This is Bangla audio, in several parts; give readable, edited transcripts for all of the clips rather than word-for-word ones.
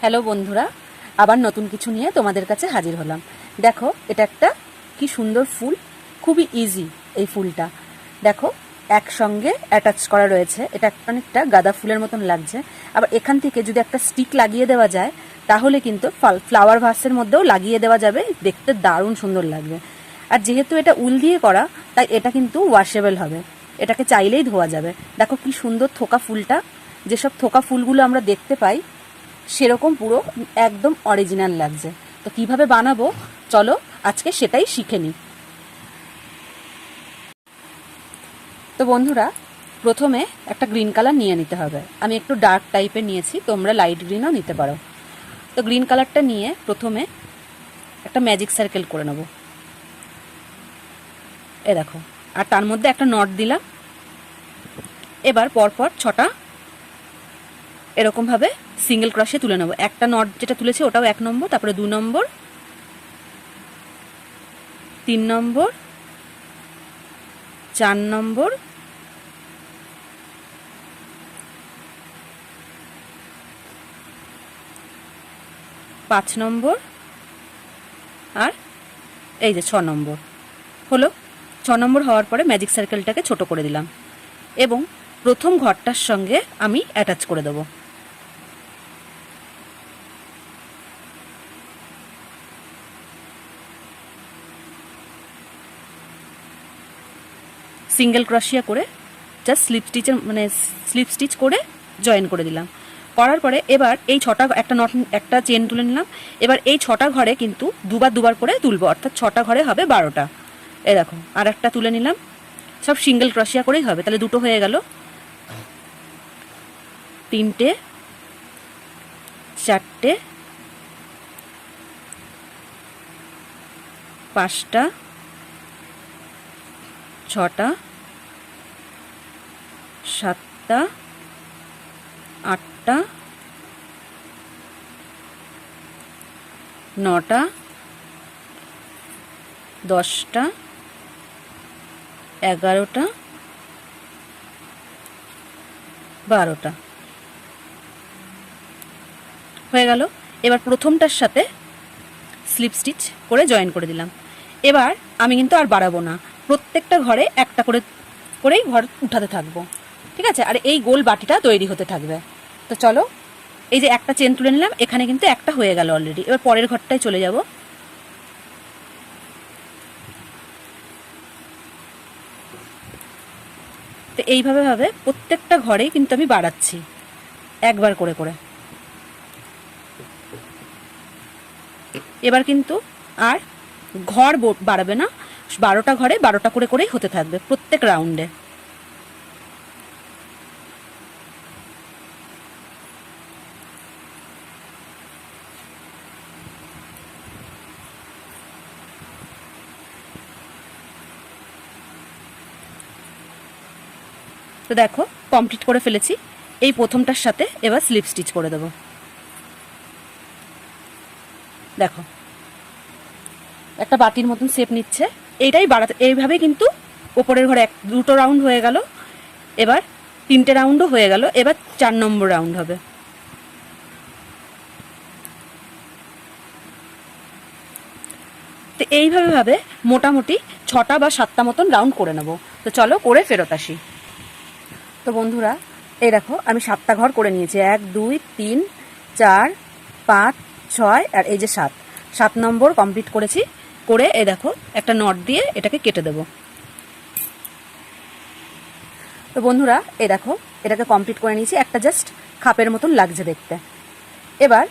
হ্যালো বন্ধুরা, আবার নতুন কিছু নিয়ে তোমাদের কাছে হাজির হলাম। দেখো, এটা একটা কি সুন্দর ফুল, খুবই ইজি এই ফুলটা। দেখো, একসঙ্গে অ্যাটাচ করা রয়েছে। এটা অনেকটা গাঁদা ফুলের মতন লাগছে। আবার এখান থেকে যদি একটা স্টিক লাগিয়ে দেওয়া যায় তাহলে কিন্তু ফ্লাওয়ার ভাসের মধ্যেও লাগিয়ে দেওয়া যাবে, দেখতে দারুণ সুন্দর লাগবে। আর যেহেতু এটা উল দিয়ে করা, তাই এটা কিন্তু ওয়াশেবল হবে, এটাকে চাইলেই ধোয়া যাবে। দেখো কি সুন্দর থোকা ফুলটা, যেসব থোকা ফুলগুলো আমরা দেখতে পাই সেরকম পুরো একদম অরিজিনাল লাগছে। তো কিভাবে বানাবো চলো আজকে সেটাই শিখে নিই। তো বন্ধুরা, প্রথমে একটা গ্রিন কালার নিয়ে নিতে হবে। আমি একটু ডার্ক টাইপের নিয়েছি, তোমরা লাইট গ্রিনও নিতে পারো। তো গ্রিন কালারটা নিয়ে প্রথমে একটা ম্যাজিক সার্কেল করে নেব। এ দেখো, আর তার মধ্যে একটা নট দিলাম। এবার পরপর 6টা এরকমভাবে সিঙ্গেল ক্রশে তুলে নেব। একটা নট যেটা তুলেছি ওটাও 1 নম্বর, তারপরে 2 নম্বর, 3 নম্বর, 4 নম্বর, 5 নম্বর, আর এই যে 6 নম্বর হলো। 6 নম্বর হওয়ার পরে ম্যাজিক সার্কেলটাকে ছোট করে দিলাম এবং প্রথম ঘরটার সঙ্গে আমি অ্যাটাচ করে দেবো। সিঙ্গেল ক্রশিয়া করে জাস্ট স্লিপ স্টিচ করে জয়েন করে দিলাম। করার পরে এবার এই 6টা একটা চেন তুলে নিলাম। এবার এই 6টা ঘরে কিন্তু দুবার করে তুলবো, অর্থাৎ 6টা ঘরে হবে 12টা। এই দেখো, আর একটা তুলে নিলাম। সব সিঙ্গেল ক্রশিয়া করেই হবে, তাহলে 2টো হয়ে গেল, 3টে, 4টে, 5টা, 6টা, 7টা, 8টা, 9টা, 10টা, 11টা, 12টা হয়ে গেল। এবার প্রথমটার সাথে স্লিপ স্টিচ করে জয়েন করে দিলাম। এবার আমি কিন্তু আর বাড়াবো না, প্রত্যেকটা ঘরে একটা করেই ঘর উঠাতে থাকবো, ঠিক আছে? আর এই গোল বাটিটা তৈরি হতে থাকবে। তো চলো, এই যে একটা চেন তুলে নিলাম, এখানে কিন্তু একটা হয়ে গেল অলরেডি। এবার পরের ঘরটায় চলে যাব। তো এইভাবে প্রত্যেকটা ঘরেই কিন্তু আমি বাড়াচ্ছি একবার করে করে। এবার কিন্তু আর ঘর বাড়াবে না, 12টা ঘরে 12টা করে করেই হতে থাকবে প্রত্যেক রাউন্ডে। তো দেখো, কমপ্লিট করে ফেলেছি। এই প্রথমটার সাথে এবার স্লিপ স্টিচ করে দেবো। দেখো, একটা বাটির মতন শেপ নিচ্ছে, এইটাই বাড়াতে। এইভাবেই কিন্তু ওপরের ঘরে 2টো রাউন্ড হয়ে গেল, এবার 3টে রাউন্ডও হয়ে গেল। এবার 4 নম্বর রাউন্ড হবে। তো এইভাবে মোটামুটি 6টা বা 7টা মতন রাউন্ড করে নেব। তো চলো করে ফেরত আসি। তো বন্ধুরা, এই দেখো, আমি 7টা ঘর করে নিয়েছি। 1 2 3 4 5 6 আর এই যে 7 নম্বর কমপ্লিট করেছি। করে এই দেখো, একটা নট দিয়ে এটাকে কেটে দেব। তো বন্ধুরা, এই দেখো, এটাকে কমপ্লিট করে নিয়েছি। একটা জাস্ট খাপের মতন লাগছে দেখতে। এবার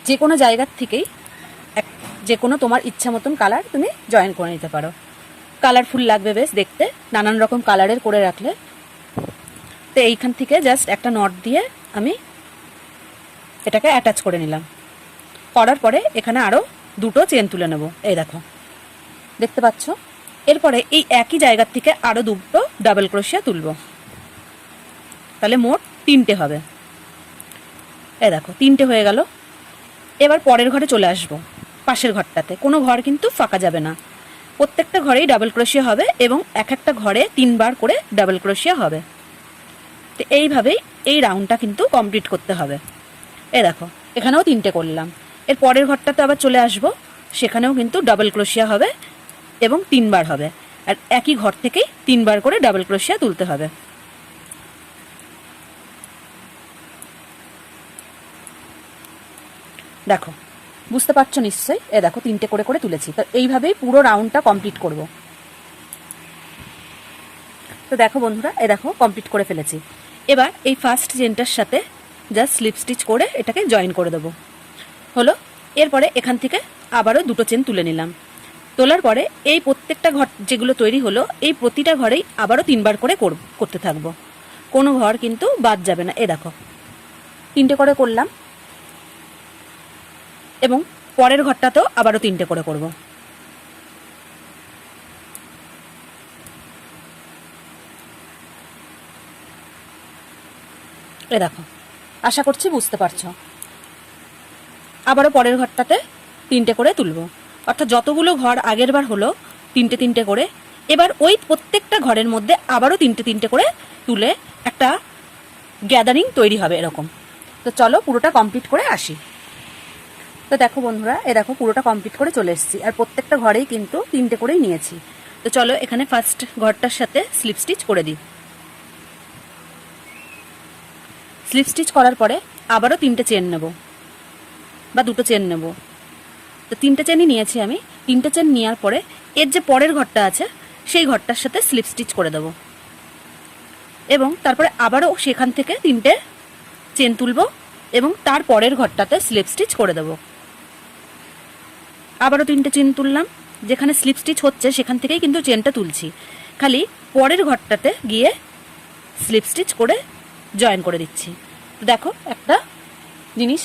যে কোনো জায়গার থেকেই যে কোনো তোমার ইচ্ছা মতন কালার তুমি জয়েন করে নিতে পারো। কালারফুল লাগবে বেশ দেখতে, নানান রকম কালারের করে রাখলে। তো এইখান থেকে জাস্ট একটা নট দিয়ে আমি এটাকে অ্যাটাচ করে নিলাম। করার পরে এখানে আরও 2টো চেন তুলে নেব। এই দেখো, দেখতে পাচ্ছ? এরপরে এই একই জায়গার থেকে আরও 2টো ডাবল ক্রোশিয়া তুলব, তাহলে মোট 3টে হবে। এই দেখো, 3টে হয়ে গেল। এবার পরের ঘরে চলে আসবো, পাশের ঘরটাতে। কোনো ঘর কিন্তু ফাঁকা যাবে না, প্রত্যেকটা ঘরেই ডাবল ক্রোশিয়া হবে এবং একটা ঘরে 3বার করে ডাবল ক্রোশিয়া হবে। তো এইভাবেই এই রাউন্ডটা কিন্তু কমপ্লিট করতে হবে। এ দেখো এখানেও 3টে করলাম। এর পরের ঘরটাতে আবার চলে আসব, সেখানেও কিন্তু ডাবল ক্রোশিয়া হবে এবং 3বার হবে। আর একই ঘর থেকেই 3বার করে ডাবল ক্রোশিয়া তুলতে হবে। দেখো বুঝতে পারছো নিশ্চয়ই, এ দেখো 3টে করে করে তুলেছি। তো এইভাবেই পুরো রাউন্ডটা কমপ্লিট করব। তো দেখো বন্ধুরা, এ দেখো কমপ্লিট করে ফেলেছি। এবার এই ফার্স্ট চেনটার সাথে জাস্ট স্লিপ স্টিচ করে এটাকে জয়েন করে দেবো। হলো। এরপরে এখান থেকে আবারও 2টো চেন তুলে নিলাম। তোলার পরে এই প্রত্যেকটা ঘর যেগুলো তৈরি হলো, এই প্রতিটা ঘরেই আবারও 3বার করে করতে থাকবো। কোনো ঘর কিন্তু বাদ যাবে না। এ দেখো 3টে করে করলাম এবং পরের ঘরটাতেও আবারও 3টে করে করব। এ দেখো, আশা করছি বুঝতে পারছো। আবারও পরের ঘরটাতে 3টে করে তুলবো, অর্থাৎ যতগুলো ঘর আগের বার হলো 3টে 3টে করে, এবার ওই প্রত্যেকটা ঘরের মধ্যে আবারও 3টে 3টে করে তুলে একটা গ্যাদারিং তৈরি হবে এরকম। তো চলো পুরোটা কমপ্লিট করে আসি। তো দেখো বন্ধুরা, এ দেখো পুরোটা কমপ্লিট করে চলে এসেছি, আর প্রত্যেকটা ঘরেই কিন্তু 3টে করেই নিয়েছি। তো চলো এখানে ফার্স্ট ঘরটার সাথে স্লিপ স্টিচ করে দিই। স্লিপ স্টিচ করার পরে আবারও 3টে চেন নেব বা 2টো চেন নেব। তো 3টে চেনই নিয়েছি আমি। 3টে চেন নেওয়ার পরে এর যে পরের ঘরটা আছে সেই ঘরটার সাথে স্লিপ স্টিচ করে দেব এবং তারপরে আবারও সেখান থেকে 3টে চেন তুলব এবং তার পরের ঘরটাতে স্লিপ স্টিচ করে দেব। আবারও 3টে চেন তুললাম, যেখানে স্লিপ স্টিচ হচ্ছে সেখান থেকেই কিন্তু চেনটা তুলছি, খালি পরের ঘরটাতে গিয়ে স্লিপ স্টিচ করে জয়েন করে দিচ্ছি। তো দেখো একটা জিনিস,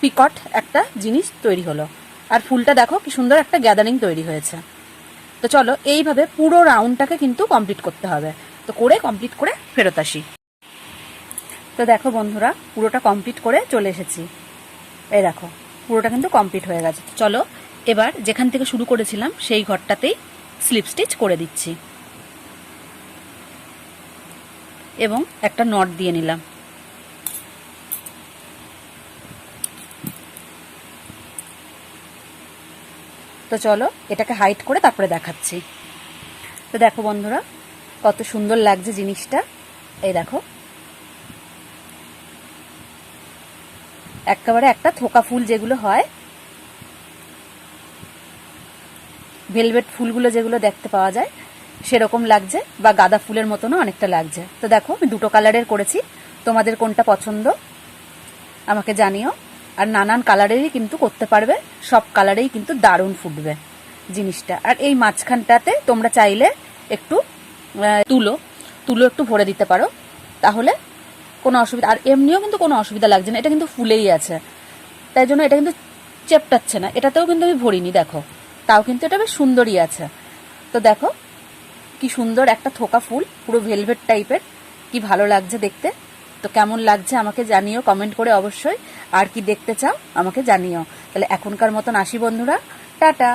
পিকট একটা জিনিস তৈরি হলো, আর ফুলটা দেখো কি সুন্দর একটা গ্যাদারিং তৈরি হয়েছে। তো চলো এইভাবে পুরো রাউন্ডটাকে কিন্তু কমপ্লিট করতে হবে। তো করে কমপ্লিট করে ফেরত আসি। তো দেখো বন্ধুরা, পুরোটা কমপ্লিট করে চলে এসেছি। এই দেখো পুরোটা কিন্তু কমপ্লিট হয়ে গেছে। চলো এবার যেখান থেকে শুরু করেছিলাম সেই ঘরটাতেই স্লিপ স্টিচ করে দিচ্ছি এবং একটা নট দিয়ে নিলাম। তো চলো এটাকে হাইট করে তারপরে দেখাচ্ছি। তো দেখো বন্ধুরা, কত সুন্দর লাগছে জিনিসটা। এই দেখো একেবারে একটা থোকা ফুল যেগুলো হয়, ভেলভেট ফুলগুলো যেগুলো দেখতে পাওয়া যায় সেরকম লাগছে, বা গাঁদা ফুলের মতনও অনেকটা লাগছে। তো দেখো আমি 2টো কালারের করেছি, তোমাদের কোনটা পছন্দ আমাকে জানিও। আর নানান কালারেরই কিন্তু করতে পারবে, সব কালারেই কিন্তু দারুণ ফুটবে জিনিসটা। আর এই মাঝখানটাতে তোমরা চাইলে একটু তুলো একটু ভরে দিতে পারো, তাহলে কোনো অসুবিধা, আর এমনিও কিন্তু কোনো অসুবিধা লাগছে না, এটা কিন্তু ফুলেই আছে, তাই জন্য এটা কিন্তু চেপটাচ্ছে না। এটাতেও কিন্তু আমি ভরিনি, দেখো তাও কিন্তু এটা বেশ সুন্দরই আছে। তো দেখো কি সুন্দর একটা থোকা ফুল, পুরো ভেলভেট টাইপের, কি ভালো লাগছে দেখতে। তো কেমন লাগছে আমাকে জানিও কমেন্ট করে অবশ্যই, আর কি দেখতে চাও আমাকে জানিও। তাহলে এখনকার মতন আসি বন্ধুরা, টাটা।